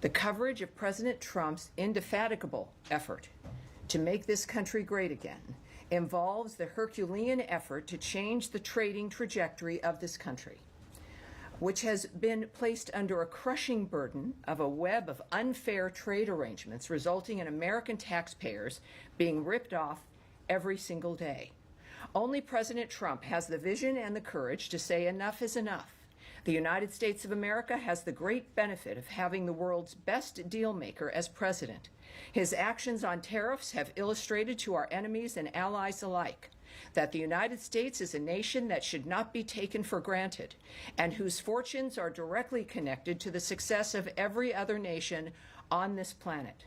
The coverage of President Trump's indefatigable effort to make this country great again involves the Herculean effort to change the trading trajectory of this country, which has been placed under a crushing burden of a web of unfair trade arrangements resulting in American taxpayers being ripped off every single day. Only President Trump has the vision and the courage to say enough is enough. The United States of America has the great benefit of having the world's best deal maker as president. His actions on tariffs have illustrated to our enemies and allies alike that the United States is a nation that should not be taken for granted and whose fortunes are directly connected to the success of every other nation on this planet.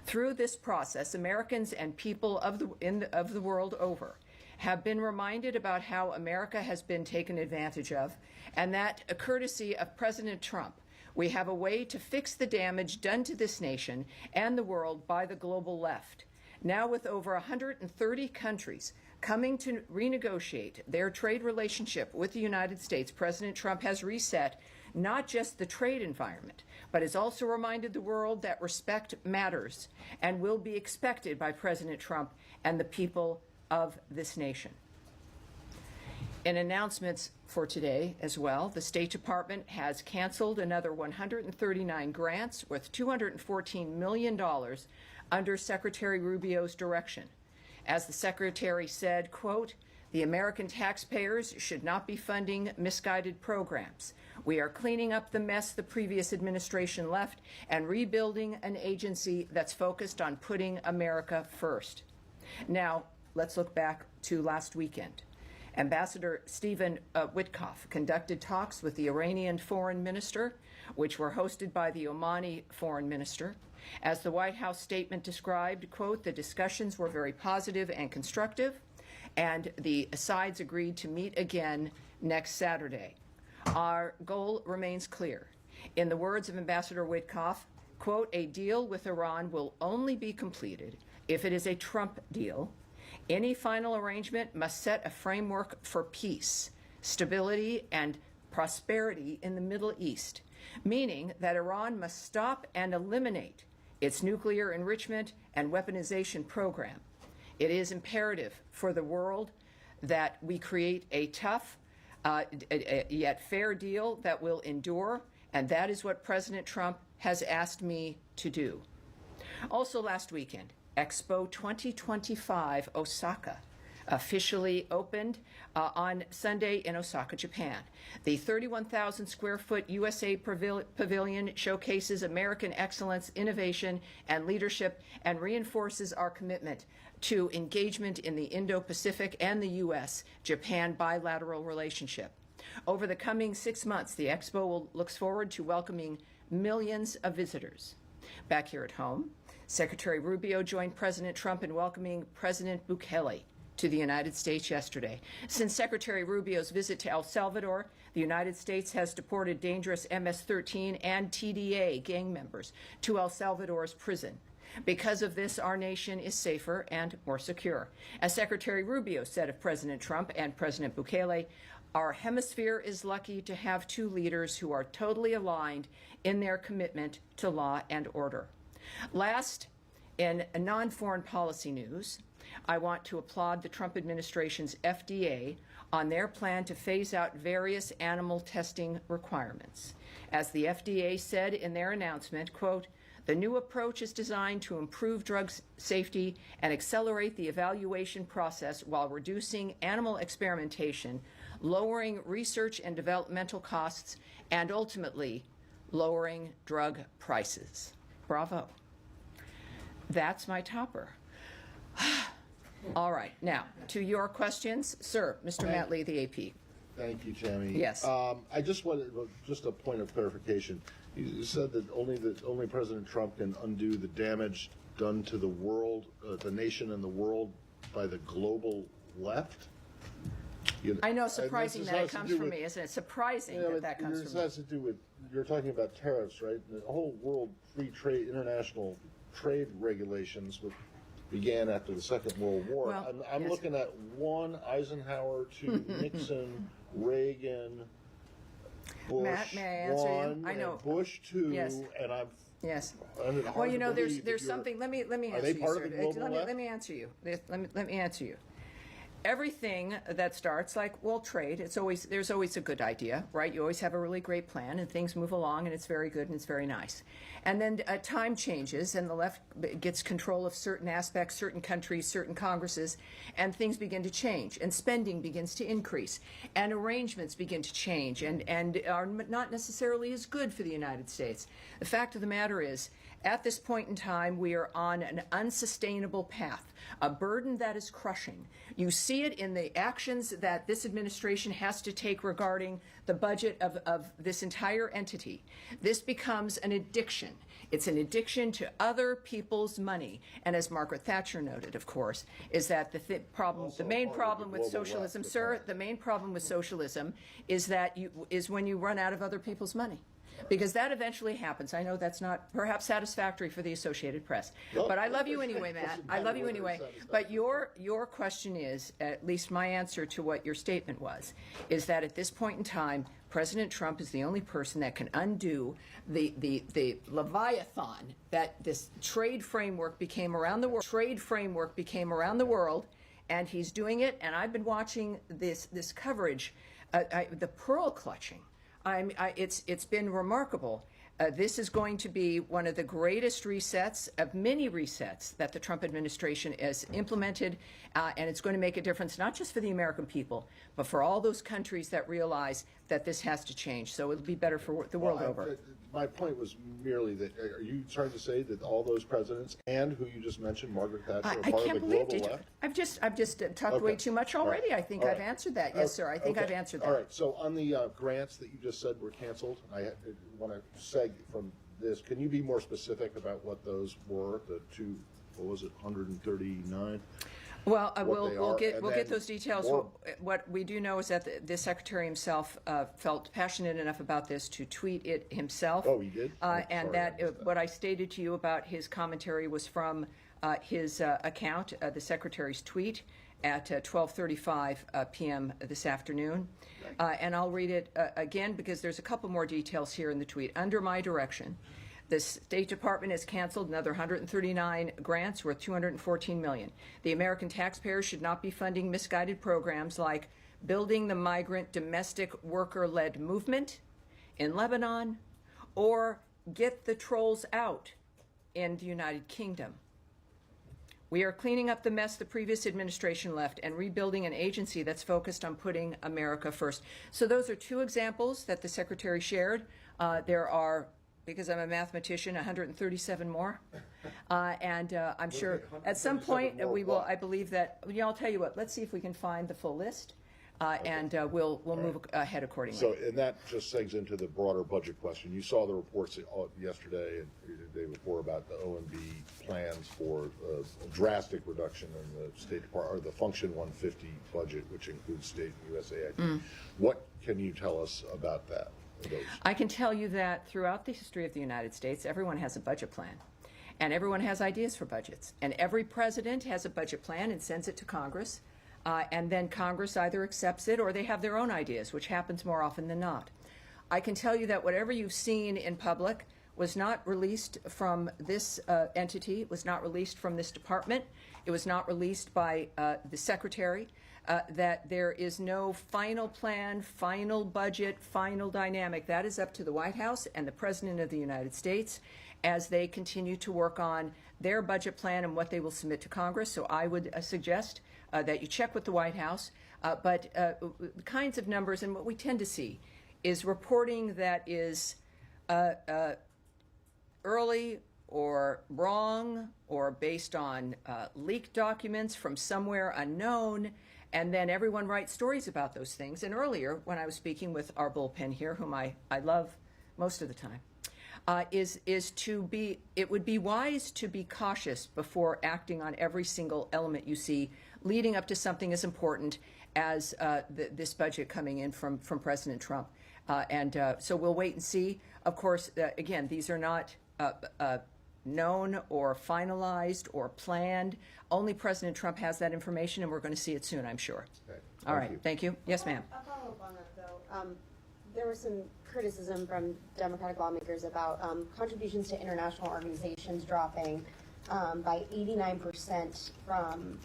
Through this process, Americans and people of the world over have been reminded about how America has been taken advantage of, and that, courtesy of President Trump, we have a way to fix the damage done to this nation and the world by the global left. Now, with over 130 countries coming to renegotiate their trade relationship with the United States, President Trump has reset not just the trade environment, but has also reminded the world that respect matters and will be expected by President Trump and the people of this nation. In announcements for today as well, the State Department has canceled another 139 grants worth $214 million under Secretary Rubio's direction. As the Secretary said, quote, "The American taxpayers should not be funding misguided programs. We are cleaning up the mess the previous administration left and rebuilding an agency that's focused on putting America first." Now, let's look back to last weekend. Ambassador Stephen Witkoff conducted talks with the Iranian foreign minister, which were hosted by the Omani foreign minister. As the White House statement described, quote, "The discussions were very positive and constructive, and the sides agreed to meet again next Saturday. Our goal remains clear. In the words of Ambassador Witkoff, quote, "A deal with Iran will only be completed if it is a Trump deal. Any final arrangement must set a framework for peace, stability, and prosperity in the Middle East, meaning that Iran must stop and eliminate its nuclear enrichment and weaponization program. It is imperative for the world that we create a tough yet fair deal that will endure, and that is what President Trump has asked me to do." Also last weekend, Expo 2025 Osaka officially opened on Sunday in Osaka, Japan. The 31,000 square foot USA pavilion showcases American excellence, innovation, and leadership and reinforces our commitment to engagement in the Indo-Pacific and the U.S.-Japan bilateral relationship. Over the coming 6 months, the Expo looks forward to welcoming millions of visitors. Back here at home, Secretary Rubio joined President Trump in welcoming President Bukele to the United States yesterday. Since Secretary Rubio's visit to El Salvador, the United States has deported dangerous MS-13 and TDA gang members to El Salvador's prison. Because of this, our nation is safer and more secure. As Secretary Rubio said of President Trump and President Bukele, our hemisphere is lucky to have two leaders who are totally aligned in their commitment to law and order. Last, in non-foreign policy news, I want to applaud the Trump administration's FDA on their plan to phase out various animal testing requirements. As the FDA said in their announcement, quote, "The new approach is designed to improve drug safety and accelerate the evaluation process while reducing animal experimentation, lowering research and developmental costs, and ultimately lowering drug prices." Bravo. That's my topper. All right, now to your questions, sir, Mr. Matt Lee, the AP. Thank you, Tammy. Yes. I just wanted just a point of clarification. You said that only President Trump can undo the damage done to the world, the nation and the world by the global left. I know, surprising that it comes from me, isn't it? Surprising that comes from me. This has to do with, you're talking about tariffs, right? The whole world free trade, international trade regulations began after the Second World War. Well, I'm looking at one Eisenhower to Nixon, Reagan, Bush Matt, may I answer you? one, I know. and Bush two, Yes. and I'm. Yes. Hard Well, to you know, believe there's that something. Let me Are answer they you, part sir. of the global left? Let me answer you. Let me answer you. Everything that starts like, well, trade, there's always a good idea, right? You always have a really great plan and things move along and it's very good and it's very nice. And then time changes and the left gets control of certain aspects, certain countries, certain Congresses, and things begin to change and spending begins to increase and arrangements begin to change and are not necessarily as good for the United States. The fact of the matter is, at this point in time, we are on an unsustainable path, a burden that is crushing. You see it in the actions that this administration has to take regarding the budget of this entire entity. This becomes an addiction. It's an addiction to other people's money. And as Margaret Thatcher noted, of course, is that the main problem with socialism, sir, the main problem with socialism is that is when you run out of other people's money. Because that eventually happens. I know that's not perhaps satisfactory for the Associated Press. No, but I love you anyway, Matt. I love you anyway. But your question is, at least my answer to what your statement was, is that at this point in time, President Trump is the only person that can undo the leviathan that this trade framework became around the world. And he's doing it, and I've been watching this coverage, the pearl clutching. It's been remarkable. This is going to be one of the greatest resets of many resets that the Trump administration has implemented, and it's going to make a difference not just for the American people, but for all those countries that realize that this has to change. So it'll be better for the world over. My point was merely that, are you trying to say that all those presidents and who you just mentioned, Margaret Thatcher, are I part can't of the believe global it. left? I've just talked way too much already. I think I've answered that. Yes, sir. I think I've answered that. All right. So on the grants that you just said were canceled, I want to seg from this. Can you be more specific about what those were? The two, what was it, 139? Well, we'll get those details. More. What we do know is that the secretary himself felt passionate enough about this to tweet it himself. Oh, he did? And what I stated to you about his commentary was from his account, the secretary's tweet at 12:35 p.m. this afternoon. And I'll read it again because there's a couple more details here in the tweet. Under my direction, the State Department has canceled another 139 grants worth $214 million. The American taxpayers should not be funding misguided programs like building the migrant domestic worker-led movement in Lebanon or get the trolls out in the United Kingdom. We are cleaning up the mess the previous administration left and rebuilding an agency that's focused on putting America first. So those are two examples that the Secretary shared. There are, because I'm a mathematician, 137 more. And I'm sure at some point we will, I believe that, I'll tell you what, let's see if we can find the full list. And we'll move ahead accordingly. So, and that just segs into the broader budget question. You saw the reports yesterday and the day before about the OMB plans for a drastic reduction in the State Department, or the Function 150 budget, which includes state and USAID. What can you tell us about that? I can tell you that throughout the history of the United States, everyone has a budget plan. And everyone has ideas for budgets. And every president has a budget plan and sends it to Congress. And then Congress either accepts it or they have their own ideas, which happens more often than not. I can tell you that whatever you've seen in public was not released from this entity, was not released from this department, it was not released by the Secretary, that there is no final plan, final budget, final dynamic. That is up to the White House and the President of the United States as they continue to work on their budget plan and what they will submit to Congress. So I would suggest that you check with the White House. But the kinds of numbers, and what we tend to see, is reporting that is early or wrong or based on leaked documents from somewhere unknown, and then everyone writes stories about those things. And earlier, when I was speaking with our bullpen here, whom I love most of the time, it would be wise to be cautious before acting on every single element you see leading up to something as important as this budget coming in from President Trump. So we'll wait and see. Of course, again, these are not known or finalized or planned. Only President Trump has that information, and we're going to see it soon, I'm sure. Okay. All right. Thank you. Yes, ma'am. I'll follow up on that, though. there was some criticism from Democratic lawmakers about contributions to international organizations dropping by 89% from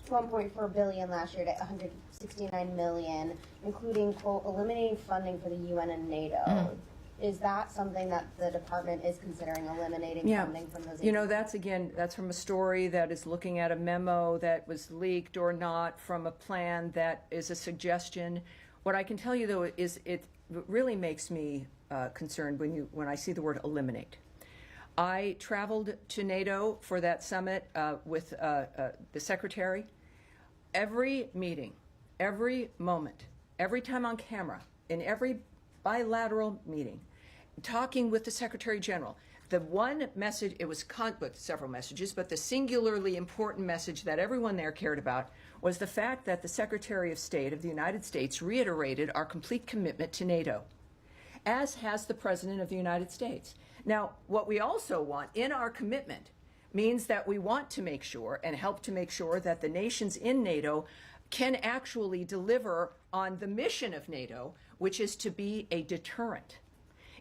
1.4 billion last year to 169 million, including, quote, eliminating funding for the UN and NATO. Is that something that the department is considering, eliminating funding from those agencies? You know, that's from a story that is looking at a memo that was leaked or not from a plan that is a suggestion. What I can tell you, though, is it really makes me concerned when I see the word eliminate. I traveled to NATO for that summit with the secretary. Every meeting, every moment, every time on camera, in every bilateral meeting, talking with the Secretary General, the one message, it was with several messages, but the singularly important message that everyone there cared about was the fact that the Secretary of State of the United States reiterated our complete commitment to NATO, as has the President of the United States. Now, what we also want in our commitment means that we want to make sure and help to make sure that the nations in NATO can actually deliver on the mission of NATO, which is to be a deterrent.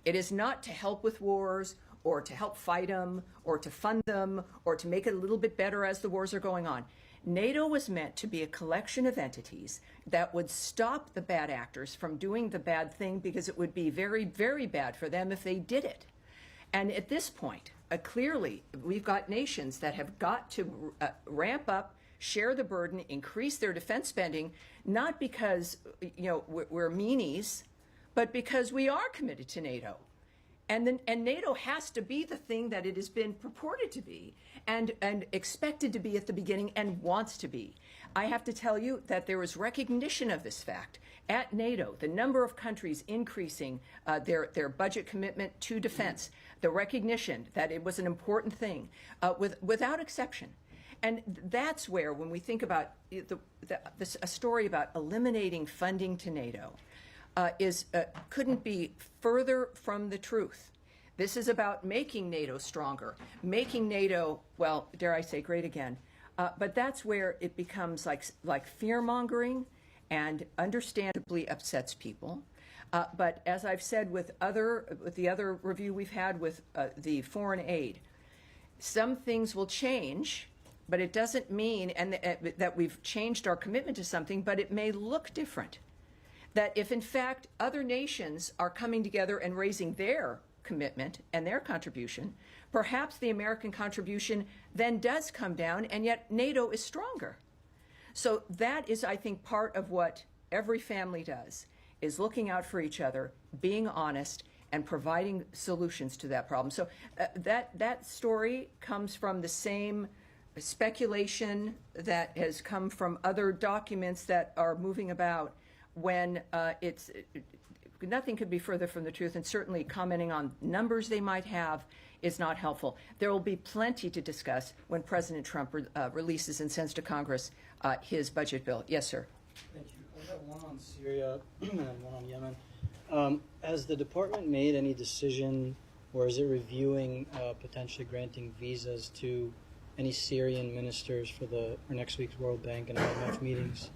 It is not to help with wars or to help fight them or to fund them or to make it a little bit better as the wars are going on. NATO was meant to be a collection of entities that would stop the bad actors from doing the bad thing, because it would be very, very bad for them if they did it. And at this point, clearly, we've got nations that have got to ramp up, share the burden, increase their defense spending, not because we're meanies, but because we are committed to NATO. And NATO has to be the thing that it has been purported to be and expected to be at the beginning and wants to be. I have to tell you that there is recognition of this fact at NATO, the number of countries increasing their budget commitment to defense, the recognition that it was an important thing, without exception. And that's where, when we think about a story about eliminating funding to NATO, couldn't be further from the truth. This is about making NATO stronger, making NATO, well, dare I say, great again. But that's where it becomes like fear-mongering and understandably upsets people. But as I've said with the other review we've had with the foreign aid, some things will change, but it doesn't mean that we've changed our commitment to something, but it may look different. That if, in fact, other nations are coming together and raising their commitment and their contribution, perhaps the American contribution then does come down, and yet NATO is stronger. So that is, I think, part of what every family does, is looking out for each other, being honest, and providing solutions to that problem. So that story comes from the same speculation that has come from other documents that are moving about, when nothing could be further from the truth, and certainly commenting on numbers they might have is not helpful. There will be plenty to discuss when President Trump releases and sends to Congress his budget bill. Yes, sir. Thank you. I've got one on Syria and one on Yemen. Has the department made any decision, or is it reviewing potentially granting visas to any Syrian ministers for next week's World Bank and IMF meetings?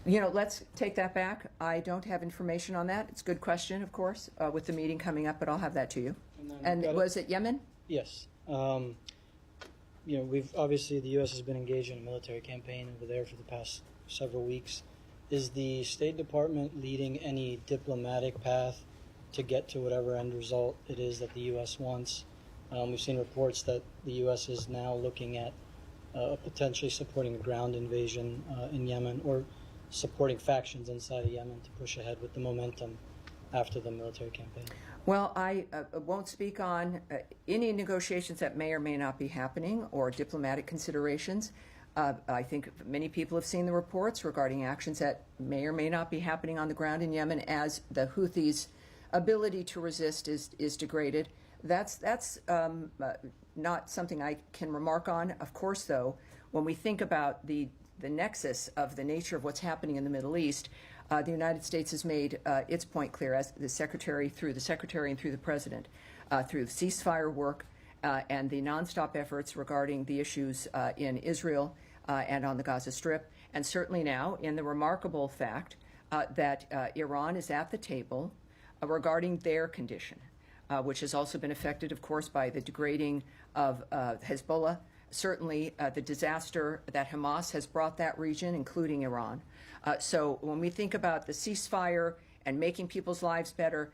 Let's take that back. I don't have information on that. It's a good question, of course, with the meeting coming up, but I'll have that to you. And was it Yemen? Yes. We've obviously, the U.S. has been engaged in a military campaign over there for the past several weeks. Is the State Department leading any diplomatic path to get to whatever end result it is that the U.S. wants? We've seen reports that the U.S. is now looking at potentially supporting a ground invasion in Yemen, or supporting factions inside of Yemen to push ahead with the momentum after the military campaign. Well, I won't speak on any negotiations that may or may not be happening or diplomatic considerations. I think many people have seen the reports regarding actions that may or may not be happening on the ground in Yemen as the Houthis' ability to resist is degraded. That's not something I can remark on. Of course, though, when we think about the nexus of the nature of what's happening in the Middle East, the United States has made its point clear, as the Secretary and through the President, through ceasefire work and the nonstop efforts regarding the issues in Israel and on the Gaza Strip, and certainly now in the remarkable fact that Iran is at the table regarding their condition, which has also been affected, of course, by the degrading of Hezbollah. Certainly, the disaster that Hamas has brought that region, including Iran. So when we think about the ceasefire and making people's lives better,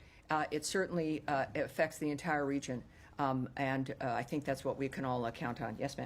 it certainly affects the entire region. And I think that's what we can all count on. Yes, ma'am.